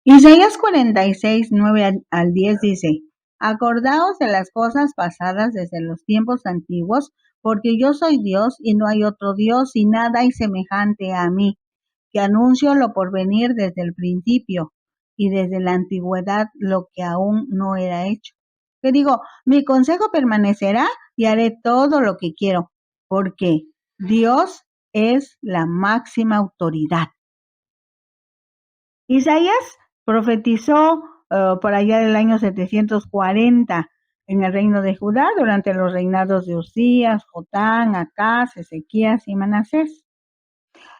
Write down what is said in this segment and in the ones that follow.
Isaías 46, 9 al 10 dice: Acordaos de las cosas pasadas desde los tiempos antiguos, porque yo soy Dios y no hay otro Dios y nada hay semejante a mí, que anuncio lo por venir desde el principio y desde la antigüedad lo que aún no era hecho. Que digo, mi consejo permanecerá y haré todo lo que quiero, porque Dios es la máxima autoridad. Isaías profetizó por allá del año 740 en el reino de Judá durante los reinados de Usías, Jotán, Acaz, Ezequías y Manasés.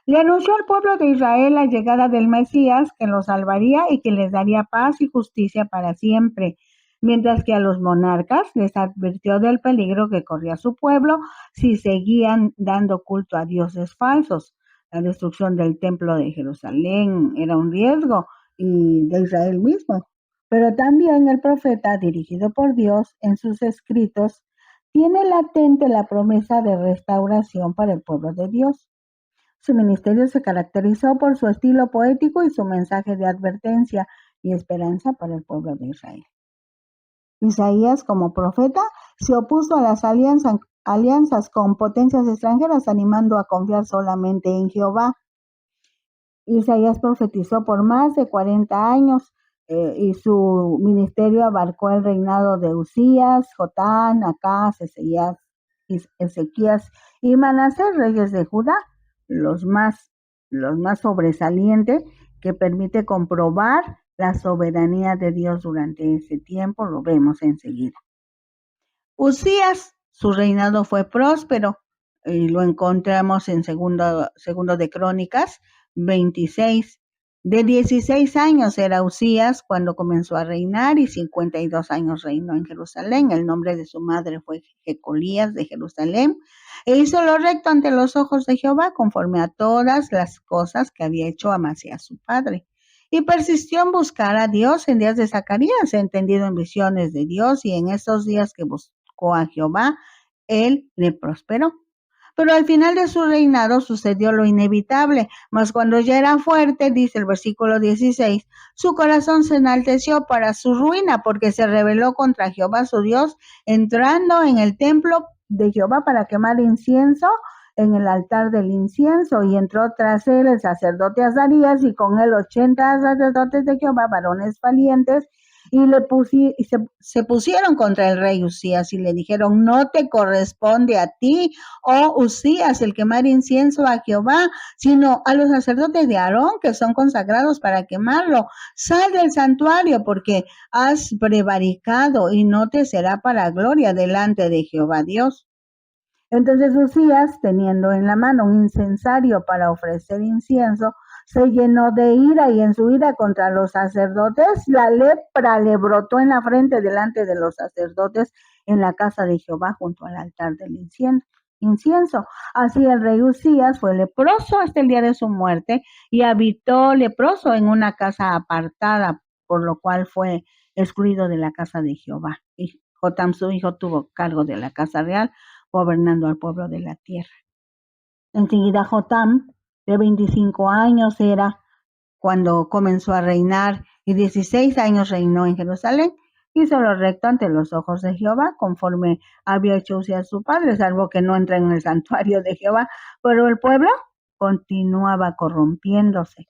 Le anunció al pueblo de Israel la llegada del Mesías que los salvaría y que les daría paz y justicia para siempre, mientras que a los monarcas les advirtió del peligro que corría su pueblo si seguían dando culto a dioses falsos. La destrucción del templo de Jerusalén era un riesgo y de Israel mismo. Pero también el profeta, dirigido por Dios en sus escritos, tiene latente la promesa de restauración para el pueblo de Dios. Su ministerio se caracterizó por su estilo poético y su mensaje de advertencia y esperanza para el pueblo de Israel. Isaías, como profeta, se opuso a las alianzas con potencias extranjeras, animando a confiar solamente en Jehová. Isaías profetizó por más de 40 años y su ministerio abarcó el reinado de Usías, Jotán, Acaz, Ezequías y Manasés, reyes de Judá, los más sobresalientes, que permite comprobar la soberanía de Dios durante ese tiempo. Lo vemos enseguida. Usías, su reinado fue próspero y lo encontramos en segundo de Crónicas 26. De 16 años era Usías cuando comenzó a reinar y 52 años reinó en Jerusalén. El nombre de su madre fue Jecolías de Jerusalén e hizo lo recto ante los ojos de Jehová conforme a todas las cosas que había hecho Amasías su padre. Y persistió en buscar a Dios en días de Zacarías, entendido en visiones de Dios, y en esos días que buscó a Jehová, él le prosperó. Pero al final de su reinado sucedió lo inevitable, mas cuando ya era fuerte, dice el versículo 16, su corazón se enalteció para su ruina, porque se rebeló contra Jehová su Dios, entrando en el templo de Jehová para quemar incienso en el altar del incienso, y entró tras él el sacerdote Azarías, y con él 80 sacerdotes de Jehová, varones valientes, y se pusieron contra el rey Usías y le dijeron: no te corresponde a ti, oh Usías, el quemar incienso a Jehová, sino a los sacerdotes de Aarón, que son consagrados para quemarlo. Sal del santuario, porque has prevaricado, y no te será para gloria delante de Jehová Dios. Entonces Usías, teniendo en la mano un incensario para ofrecer incienso, se llenó de ira, y en su ira contra los sacerdotes, la lepra le brotó en la frente delante de los sacerdotes en la casa de Jehová junto al altar del incienso. Así el rey Usías fue leproso hasta el día de su muerte, y habitó leproso en una casa apartada, por lo cual fue excluido de la casa de Jehová. Y Jotam, su hijo, tuvo cargo de la casa real, gobernando al pueblo de la tierra. Enseguida Jotam, de 25 años era cuando comenzó a reinar, y 16 años reinó en Jerusalén. Hizo lo recto ante los ojos de Jehová, conforme había hecho Usías su padre, salvo que no entra en el santuario de Jehová, pero el pueblo continuaba corrompiéndose.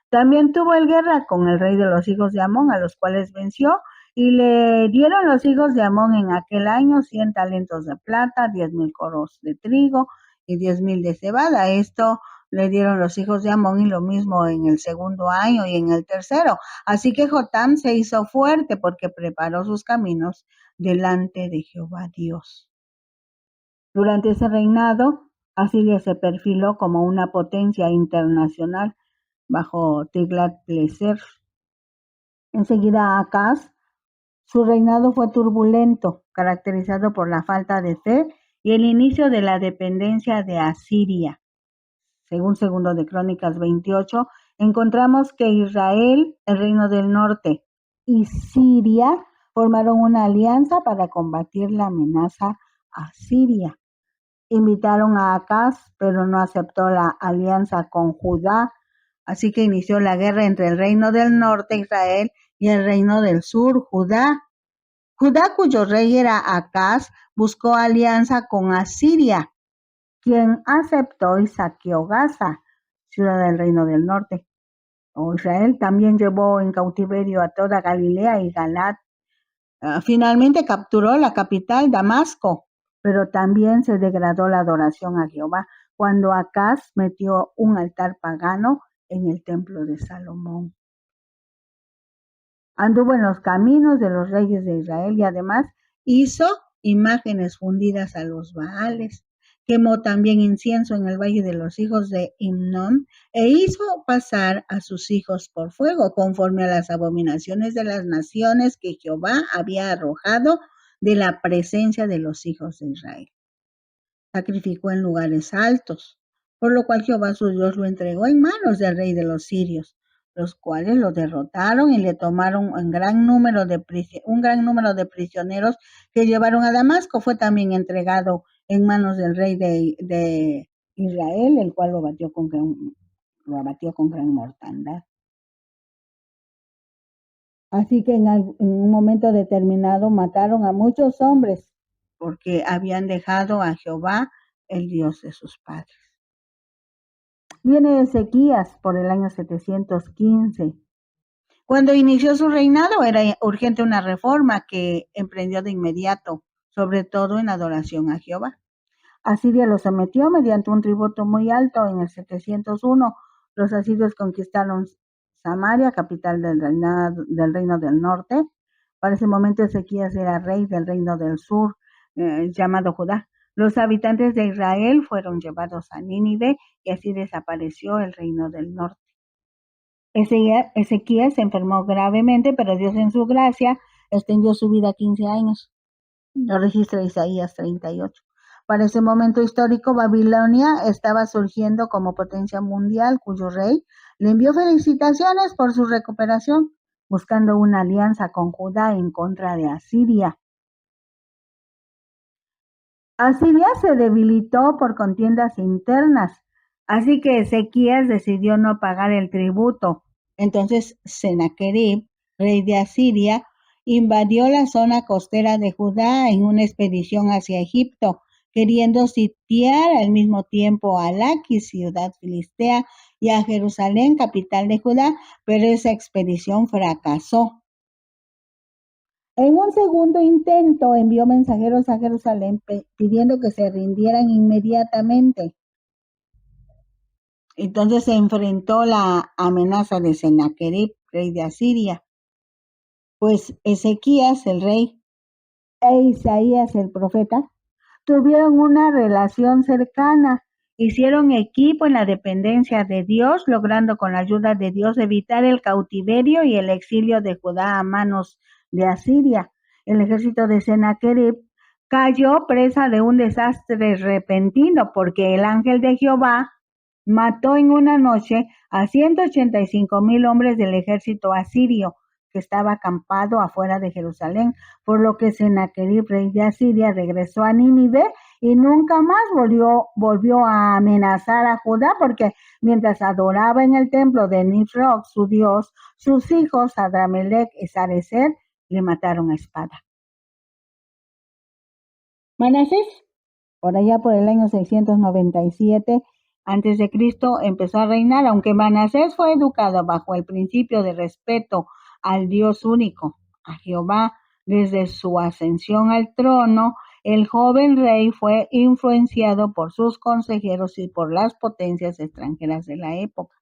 También tuvo él guerra con el rey de los hijos de Amón, a los cuales venció, y le dieron los hijos de Amón en aquel año 100 talentos de plata, 10,000 coros de trigo y 10,000 de cebada. Esto le dieron los hijos de Amón, y lo mismo en el segundo año y en el tercero. Así que Jotam se hizo fuerte porque preparó sus caminos delante de Jehová Dios. Durante ese reinado, Asiria se perfiló como una potencia internacional bajo Tiglat-Pileser. Enseguida Acaz, su reinado fue turbulento, caracterizado por la falta de fe y el inicio de la dependencia de Asiria. Según segundo de Crónicas 28, encontramos que Israel, el reino del norte, y Siria formaron una alianza para combatir la amenaza asiria. Invitaron a Acaz, pero no aceptó la alianza con Judá, Así que inició la guerra entre el reino del norte, Israel, y el reino del sur, Judá. Judá, cuyo rey era Acaz, buscó alianza con Asiria, quien aceptó y saqueó Gaza, ciudad del reino del norte. Israel también llevó en cautiverio a toda Galilea y Galat. Finalmente capturó la capital, Damasco, pero también se degradó la adoración a Jehová cuando Acaz metió un altar pagano en el templo de Salomón. Anduvo en los caminos de los reyes de Israel y además hizo imágenes fundidas a los Baales. Quemó también incienso en el valle de los hijos de Himnón e hizo pasar a sus hijos por fuego, conforme a las abominaciones de las naciones que Jehová había arrojado de la presencia de los hijos de Israel. Sacrificó en lugares altos, por lo cual Jehová su Dios lo entregó en manos del rey de los sirios, los cuales lo derrotaron y le tomaron un gran número de prisioneros que llevaron a Damasco. Fue también entregado en manos del rey de Israel, el cual lo abatió con gran mortandad. Así que en un momento determinado mataron a muchos hombres porque habían dejado a Jehová, el Dios de sus padres. Viene Ezequías por el año 715. Cuando inició su reinado era urgente una reforma que emprendió de inmediato, sobre todo en adoración a Jehová. Asiria lo sometió mediante un tributo muy alto. En el 701, los asirios conquistaron Samaria, capital del reino del norte. Para ese momento Ezequías era rey del reino del sur, llamado Judá. Los habitantes de Israel fueron llevados a Nínive y así desapareció el reino del norte. Ezequías se enfermó gravemente, pero Dios en su gracia extendió su vida 15 años. Lo registra Isaías 38. Para ese momento histórico, Babilonia estaba surgiendo como potencia mundial, cuyo rey le envió felicitaciones por su recuperación, buscando una alianza con Judá en contra de Asiria. Asiria se debilitó por contiendas internas, así que Ezequías decidió no pagar el tributo. Entonces Sennacherib, rey de Asiria, invadió la zona costera de Judá en una expedición hacia Egipto, queriendo sitiar al mismo tiempo a Laquis, ciudad filistea, y a Jerusalén, capital de Judá, pero esa expedición fracasó. En un segundo intento envió mensajeros a Jerusalén pidiendo que se rindieran inmediatamente. Entonces se enfrentó la amenaza de Sennacherib, rey de Asiria. Pues Ezequías, el rey, e Isaías, el profeta, tuvieron una relación cercana. Hicieron equipo en la dependencia de Dios, logrando con la ayuda de Dios evitar el cautiverio y el exilio de Judá a manos de Asiria. El ejército de Sennacherib cayó presa de un desastre repentino porque el ángel de Jehová mató en una noche a 185,000 hombres del ejército asirio que estaba acampado afuera de Jerusalén, por lo que Sennacherib, rey de Asiria, regresó a Nínive y nunca más volvió a amenazar a Judá, porque mientras adoraba en el templo de Nisroch, su dios, sus hijos Adramelech y Sarecer le mataron a espada. Manasés, por allá por el año 697 antes de Cristo, empezó a reinar, aunque Manasés fue educado bajo el principio de respeto al Dios único, a Jehová. Desde su ascensión al trono, el joven rey fue influenciado por sus consejeros y por las potencias extranjeras de la época.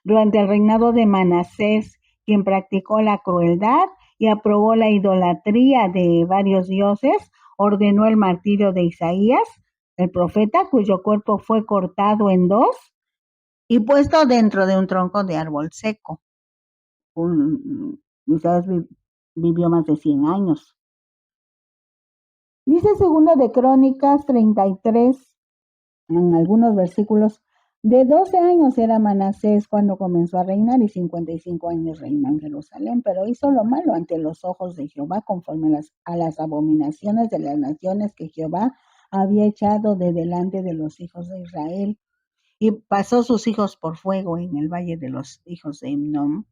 Durante el reinado de Manasés, quien practicó la crueldad y aprobó la idolatría de varios dioses, ordenó el martirio de Isaías, el profeta, cuyo cuerpo fue cortado en dos y puesto dentro de un tronco de árbol seco. Isaías vivió más de 100 años. Dice Segunda de Crónicas 33, en algunos versículos, de 12 años era Manasés cuando comenzó a reinar y 55 años reinó en Jerusalén, pero hizo lo malo ante los ojos de Jehová conforme a las abominaciones de las naciones que Jehová había echado de delante de los hijos de Israel. y pasó sus hijos por fuego en el valle de los hijos de Hinnom,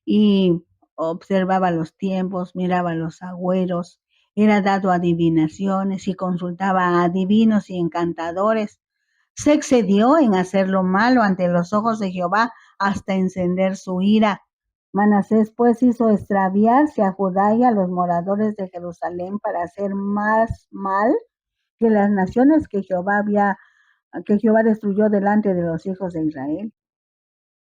y observaba los tiempos, miraba los agüeros, era dado a adivinaciones y consultaba a adivinos y encantadores. Se excedió en hacer lo malo ante los ojos de Jehová hasta encender su ira. Manasés pues hizo extraviarse a Judá y a los moradores de Jerusalén para hacer más mal que las naciones que Jehová destruyó delante de los hijos de Israel.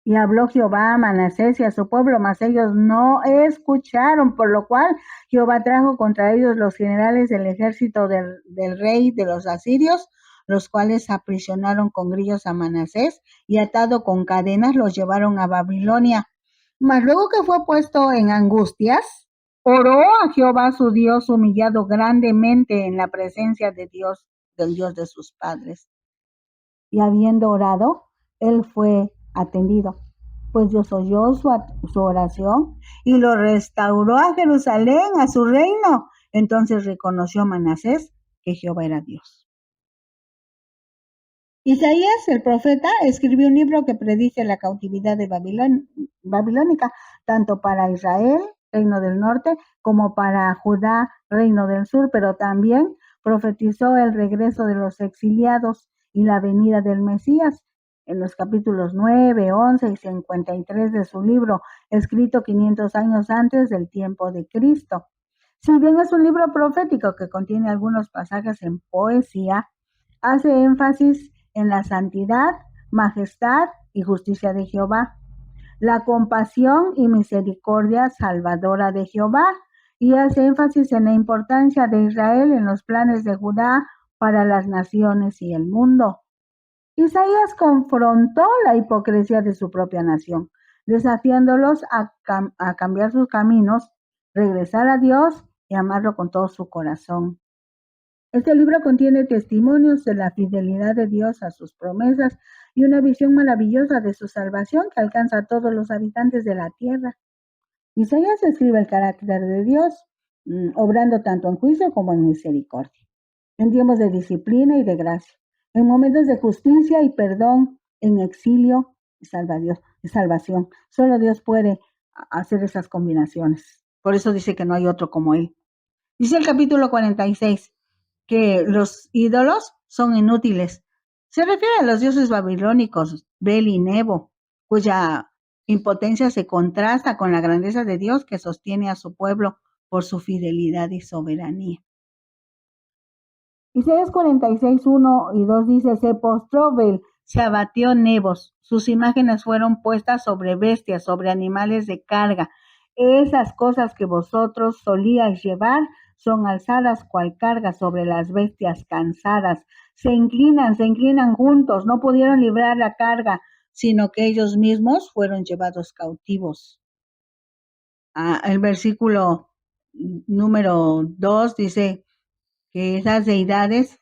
Y habló Jehová a Manasés y a su pueblo, mas ellos no escucharon, por lo cual Jehová trajo contra ellos los generales del ejército del rey de los asirios, los cuales aprisionaron con grillos a Manasés y atado con cadenas los llevaron a Babilonia. Mas luego que fue puesto en angustias, oró a Jehová su Dios, humillado grandemente en la presencia de Dios, del Dios de sus padres. Y habiendo orado, él fue atendido, pues Dios oyó su oración y lo restauró a Jerusalén, a su reino. Entonces reconoció Manasés que Jehová era Dios. Isaías, el profeta, escribió un libro que predice la cautividad de babilónica, tanto para Israel, reino del norte, como para Judá, reino del sur, pero también profetizó el regreso de los exiliados y la venida del Mesías en los capítulos 9, 11 y 53 de su libro, escrito 500 años antes del tiempo de Cristo. Si bien es un libro profético que contiene algunos pasajes en poesía, hace énfasis en la santidad, majestad y justicia de Jehová, la compasión y misericordia salvadora de Jehová, y hace énfasis en la importancia de Israel en los planes de Judá para las naciones y el mundo. Isaías confrontó la hipocresía de su propia nación, desafiándolos a cambiar sus caminos, regresar a Dios y amarlo con todo su corazón. Este libro contiene testimonios de la fidelidad de Dios a sus promesas y una visión maravillosa de su salvación que alcanza a todos los habitantes de la tierra. Isaías describe el carácter de Dios, obrando tanto en juicio como en misericordia, en tiempos de disciplina y de gracia, en momentos de justicia y perdón, en exilio y salvación. Solo Dios puede hacer esas combinaciones. Por eso dice que no hay otro como Él. Dice el capítulo 46 que los ídolos son inútiles. Se refiere a los dioses babilónicos, Bel y Nebo, cuya impotencia se contrasta con la grandeza de Dios que sostiene a su pueblo por su fidelidad y soberanía. Isaías 46, 1 y 2 dice, se postró Bel, se abatió Nebos, sus imágenes fueron puestas sobre bestias, sobre animales de carga. Esas cosas que vosotros solíais llevar son alzadas cual carga sobre las bestias cansadas. Se inclinan juntos, no pudieron librar la carga, sino que ellos mismos fueron llevados cautivos. El versículo número 2 dice que esas deidades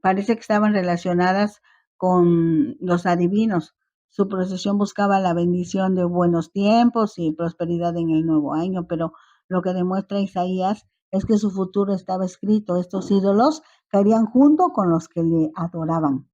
parece que estaban relacionadas con los adivinos. Su procesión buscaba la bendición de buenos tiempos y prosperidad en el nuevo año, pero lo que demuestra Isaías es que su futuro estaba escrito. Estos ídolos caerían junto con los que le adoraban.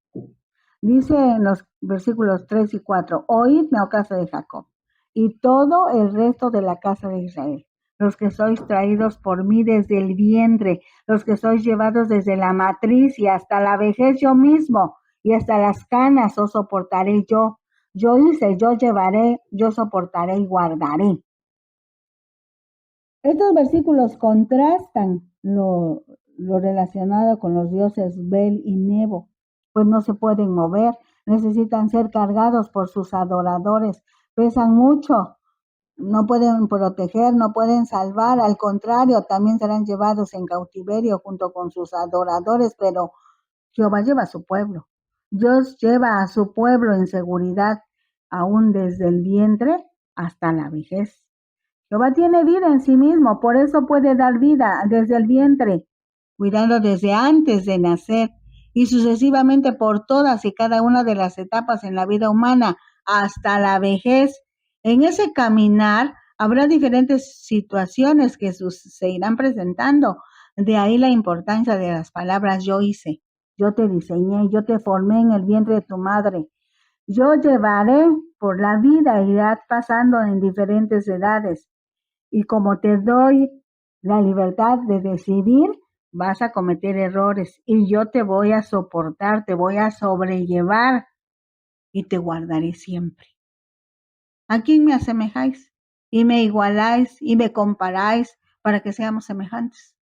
Dice en los versículos 3 y 4, oídme, oh casa de Jacob, y todo el resto de la casa de Israel, los que sois traídos por mí desde el vientre, los que sois llevados desde la matriz y hasta la vejez yo mismo, y hasta las canas os soportaré yo. Yo hice, yo llevaré, yo soportaré y guardaré. Estos versículos contrastan lo relacionado con los dioses Bel y Nebo, pues no se pueden mover, necesitan ser cargados por sus adoradores, pesan mucho, no pueden proteger, no pueden salvar, al contrario, también serán llevados en cautiverio junto con sus adoradores, pero Jehová lleva a su pueblo. Dios lleva a su pueblo en seguridad, aún desde el vientre hasta la vejez. Jehová tiene vida en sí mismo, por eso puede dar vida desde el vientre, cuidando desde antes de nacer y sucesivamente por todas y cada una de las etapas en la vida humana hasta la vejez. En ese caminar habrá diferentes situaciones que se irán presentando. De ahí la importancia de las palabras yo hice, yo te diseñé, yo te formé en el vientre de tu madre. Yo llevaré por la vida, irás pasando en diferentes edades. Y como te doy la libertad de decidir, vas a cometer errores y yo te voy a soportar, te voy a sobrellevar y te guardaré siempre. ¿A quién me asemejáis? Y me igualáis y me comparáis para que seamos semejantes.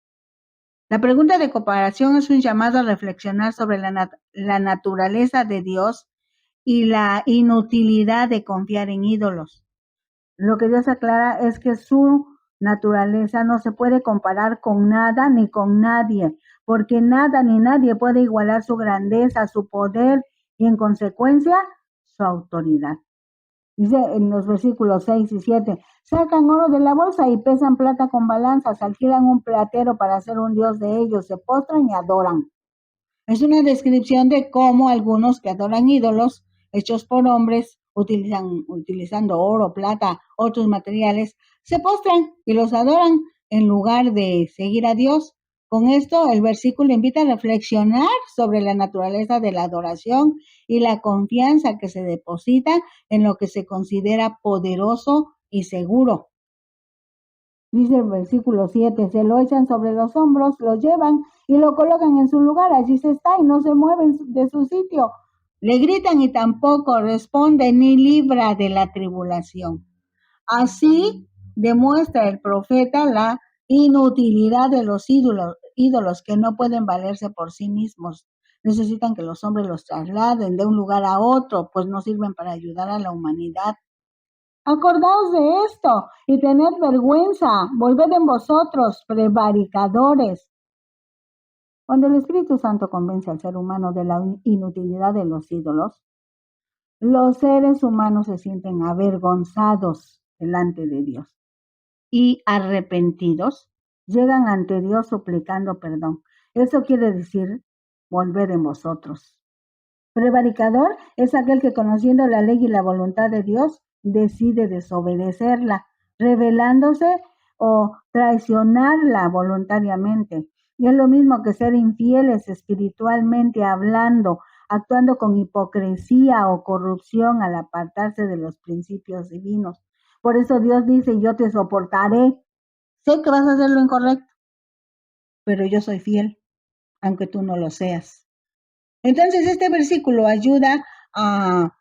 La pregunta de comparación es un llamado a reflexionar sobre la naturaleza de Dios y la inutilidad de confiar en ídolos. Lo que Dios aclara es que su naturaleza no se puede comparar con nada ni con nadie, porque nada ni nadie puede igualar su grandeza, su poder y en consecuencia su autoridad. Dice en los versículos 6 y 7, sacan oro de la bolsa y pesan plata con balanzas, alquilan un platero para hacer un dios de ellos, se postran y adoran. Es una descripción de cómo algunos que adoran ídolos hechos por hombres, utilizando oro, plata, otros materiales, se postran y los adoran en lugar de seguir a Dios. Con esto, el versículo invita a reflexionar sobre la naturaleza de la adoración y la confianza que se deposita en lo que se considera poderoso y seguro. Dice el versículo 7, se lo echan sobre los hombros, lo llevan y lo colocan en su lugar. Allí se está y no se mueven de su sitio. Le gritan y tampoco responde ni libra de la tribulación. Así demuestra el profeta la inutilidad de los ídolos que no pueden valerse por sí mismos. Necesitan que los hombres los trasladen de un lugar a otro, pues no sirven para ayudar a la humanidad. Acordaos de esto y tened vergüenza, volved en vosotros, prevaricadores. Cuando el Espíritu Santo convence al ser humano de la inutilidad de los ídolos, los seres humanos se sienten avergonzados delante de Dios y arrepentidos llegan ante Dios suplicando perdón. Eso quiere decir, volved en vosotros. Prevaricador es aquel que, conociendo la ley y la voluntad de Dios, decide desobedecerla, rebelándose o traicionarla voluntariamente. Y es lo mismo que ser infieles espiritualmente hablando, actuando con hipocresía o corrupción al apartarse de los principios divinos. Por eso Dios dice, yo te soportaré. Sé que vas a hacer lo incorrecto, pero yo soy fiel, aunque tú no lo seas. Entonces, este versículo ayuda a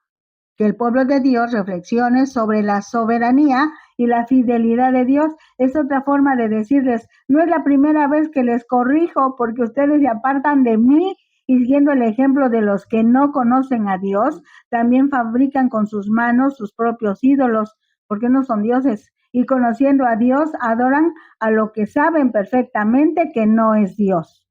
que el pueblo de Dios reflexione sobre la soberanía y la fidelidad de Dios. Es otra forma de decirles, no es la primera vez que les corrijo porque ustedes se apartan de mí y siguiendo el ejemplo de los que no conocen a Dios, también fabrican con sus manos sus propios ídolos, porque no son dioses. Y conociendo a Dios, adoran a lo que saben perfectamente que no es Dios.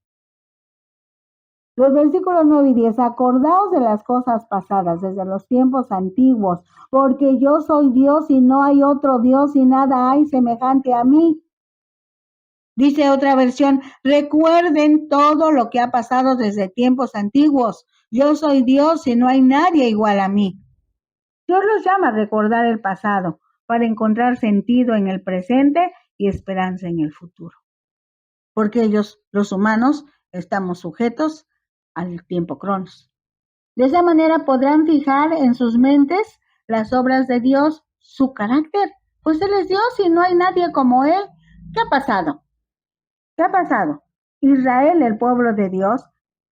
Los versículos 9 y 10, acordaos de las cosas pasadas desde los tiempos antiguos, porque yo soy Dios y no hay otro Dios y nada hay semejante a mí. Dice otra versión, recuerden todo lo que ha pasado desde tiempos antiguos. Yo soy Dios y no hay nadie igual a mí. Dios los llama a recordar el pasado para encontrar sentido en el presente y esperanza en el futuro. Porque ellos, los humanos, estamos sujetos al tiempo cronos. De esa manera podrán fijar en sus mentes las obras de Dios, su carácter, pues Él es Dios y no hay nadie como Él. ¿Qué ha pasado? ¿Qué ha pasado? Israel, el pueblo de Dios,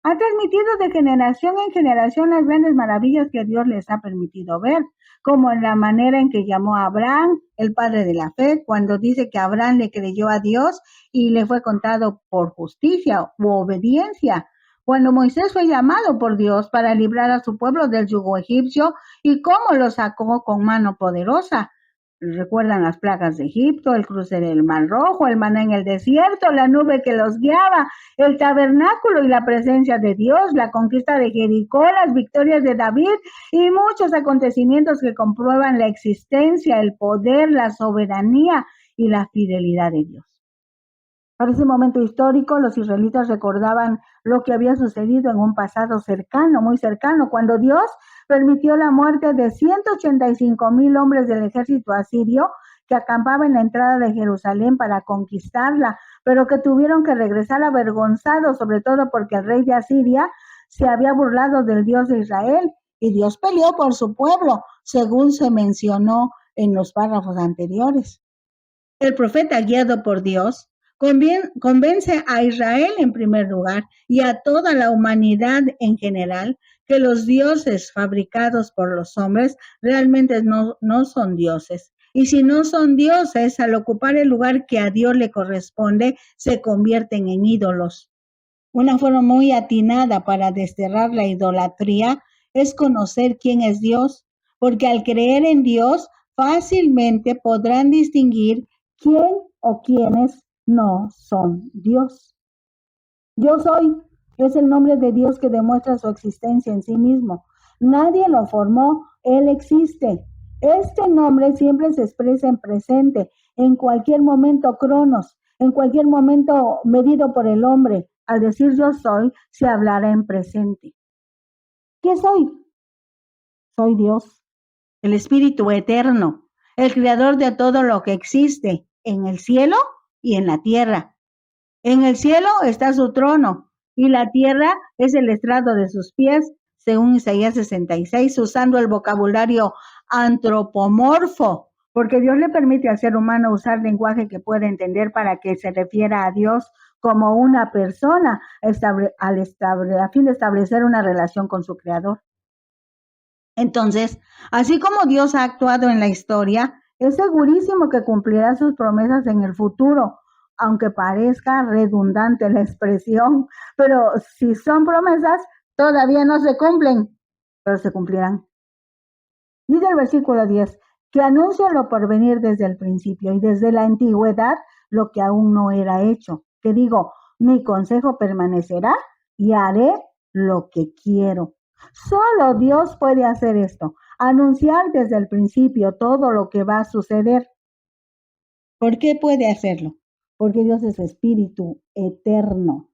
ha transmitido de generación en generación las grandes maravillas que Dios les ha permitido ver, como en la manera en que llamó a Abraham, el padre de la fe, cuando dice que Abraham le creyó a Dios y le fue contado por justicia u obediencia. Cuando Moisés fue llamado por Dios para librar a su pueblo del yugo egipcio y cómo lo sacó con mano poderosa. Recuerdan las plagas de Egipto, el cruce del Mar Rojo, el maná en el desierto, la nube que los guiaba, el tabernáculo y la presencia de Dios, la conquista de Jericó, las victorias de David y muchos acontecimientos que comprueban la existencia, el poder, la soberanía y la fidelidad de Dios. Para ese momento histórico, los israelitas recordaban lo que había sucedido en un pasado cercano, muy cercano, cuando Dios permitió la muerte de 185,000 hombres del ejército asirio que acampaba en la entrada de Jerusalén para conquistarla, pero que tuvieron que regresar avergonzados, sobre todo porque el rey de Asiria se había burlado del Dios de Israel y Dios peleó por su pueblo, según se mencionó en los párrafos anteriores. El profeta, guiado por Dios, convence a Israel en primer lugar y a toda la humanidad en general que los dioses fabricados por los hombres realmente no son dioses. Y si no son dioses, al ocupar el lugar que a Dios le corresponde, se convierten en ídolos. Una forma muy atinada para desterrar la idolatría es conocer quién es Dios, porque al creer en Dios fácilmente podrán distinguir quién o quiénes no son Dios. Yo soy es el nombre de Dios que demuestra su existencia en sí mismo. Nadie lo formó, Él existe. Este nombre siempre se expresa en presente, en cualquier momento cronos, en cualquier momento medido por el hombre. Al decir yo soy, se hablará en presente. ¿Qué soy? Soy Dios, el Espíritu eterno, el creador de todo lo que existe en el cielo y en la tierra. En el cielo está su trono y la tierra es el estrado de sus pies, según Isaías 66, usando el vocabulario antropomorfo, porque Dios le permite al ser humano usar lenguaje que pueda entender para que se refiera a Dios como una persona a fin de establecer una relación con su creador. Entonces, así como Dios ha actuado en la historia, es segurísimo que cumplirá sus promesas en el futuro, aunque parezca redundante la expresión, pero si son promesas, todavía no se cumplen, pero se cumplirán. Dice el versículo 10, que anuncia lo por venir desde el principio y desde la antigüedad lo que aún no era hecho. Que digo, mi consejo permanecerá y haré lo que quiero. Solo Dios puede hacer esto, anunciar desde el principio todo lo que va a suceder. ¿Por qué puede hacerlo? Porque Dios es espíritu eterno.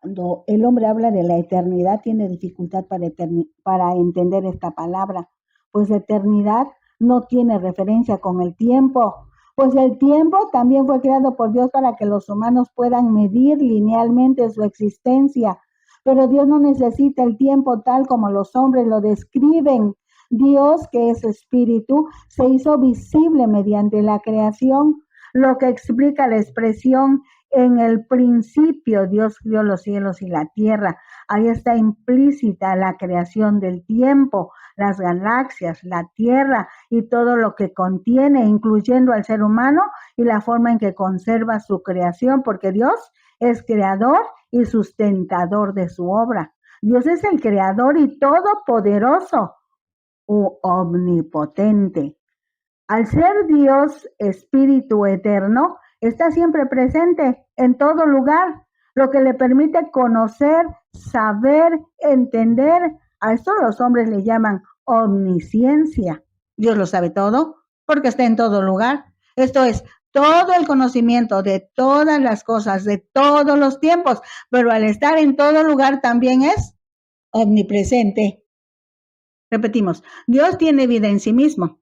Cuando el hombre habla de la eternidad, tiene dificultad para entender esta palabra, pues eternidad no tiene referencia con el tiempo, pues el tiempo también fue creado por Dios para que los humanos puedan medir linealmente su existencia, pero Dios no necesita el tiempo tal como los hombres lo describen. Dios, que es espíritu, se hizo visible mediante la creación, lo que explica la expresión en el principio Dios creó los cielos y la tierra. Ahí está implícita la creación del tiempo, las galaxias, la tierra y todo lo que contiene, incluyendo al ser humano y la forma en que conserva su creación, porque Dios es creador y sustentador de su obra. Dios es el creador y todopoderoso u omnipotente. Al ser Dios espíritu eterno, está siempre presente en todo lugar, lo que le permite conocer, saber, entender. A esto los hombres le llaman omnisciencia. Dios lo sabe todo porque está en todo lugar. Esto es todo el conocimiento de todas las cosas, de todos los tiempos, pero al estar en todo lugar también es omnipresente. Repetimos, Dios tiene vida en sí mismo.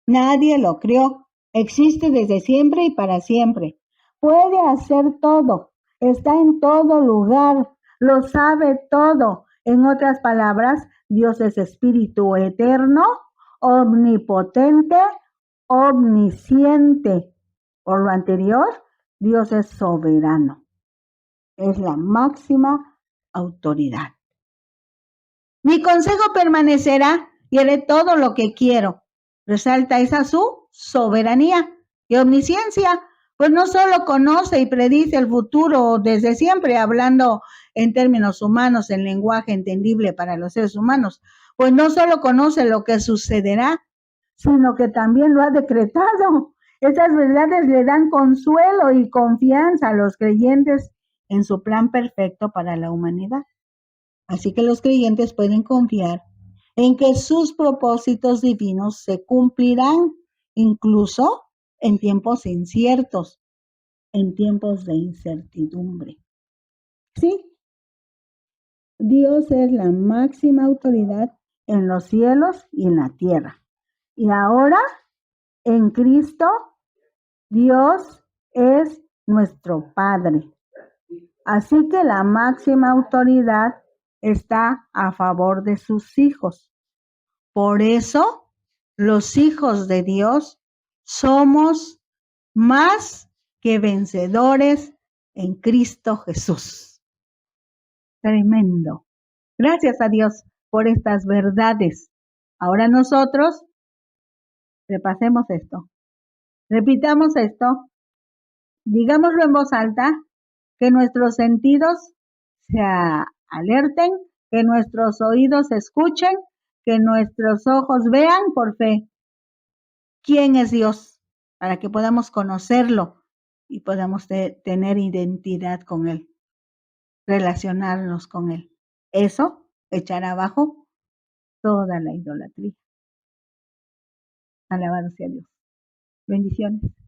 Nadie lo creó. Existe desde siempre y para siempre. Puede hacer todo. Está en todo lugar. Lo sabe todo. En otras palabras, Dios es espíritu eterno, omnipotente, omnisciente. Por lo anterior, Dios es soberano. Es la máxima autoridad. Mi consejo permanecerá y haré todo lo que quiero. Resalta esa su soberanía y omnisciencia, pues no solo conoce y predice el futuro desde siempre, hablando en términos humanos, en lenguaje entendible para los seres humanos, pues no solo conoce lo que sucederá, sino que también lo ha decretado. Estas verdades le dan consuelo y confianza a los creyentes en su plan perfecto para la humanidad. Así que los creyentes pueden confiar en que sus propósitos divinos se cumplirán, incluso en tiempos inciertos, en tiempos de incertidumbre. Sí, Dios es la máxima autoridad en los cielos y en la tierra. Y ahora, en Cristo, Dios es nuestro Padre. Así que la máxima autoridad está a favor de sus hijos. Por eso, los hijos de Dios somos más que vencedores en Cristo Jesús. Tremendo. Gracias a Dios por estas verdades. Ahora nosotros repasemos esto. Repitamos esto. Digámoslo en voz alta, que nuestros sentidos se alerten, que nuestros oídos escuchen, que nuestros ojos vean por fe quién es Dios, para que podamos conocerlo y podamos tener identidad con Él, relacionarnos con Él. Eso echará abajo toda la idolatría. Alabado sea Dios. Bendiciones.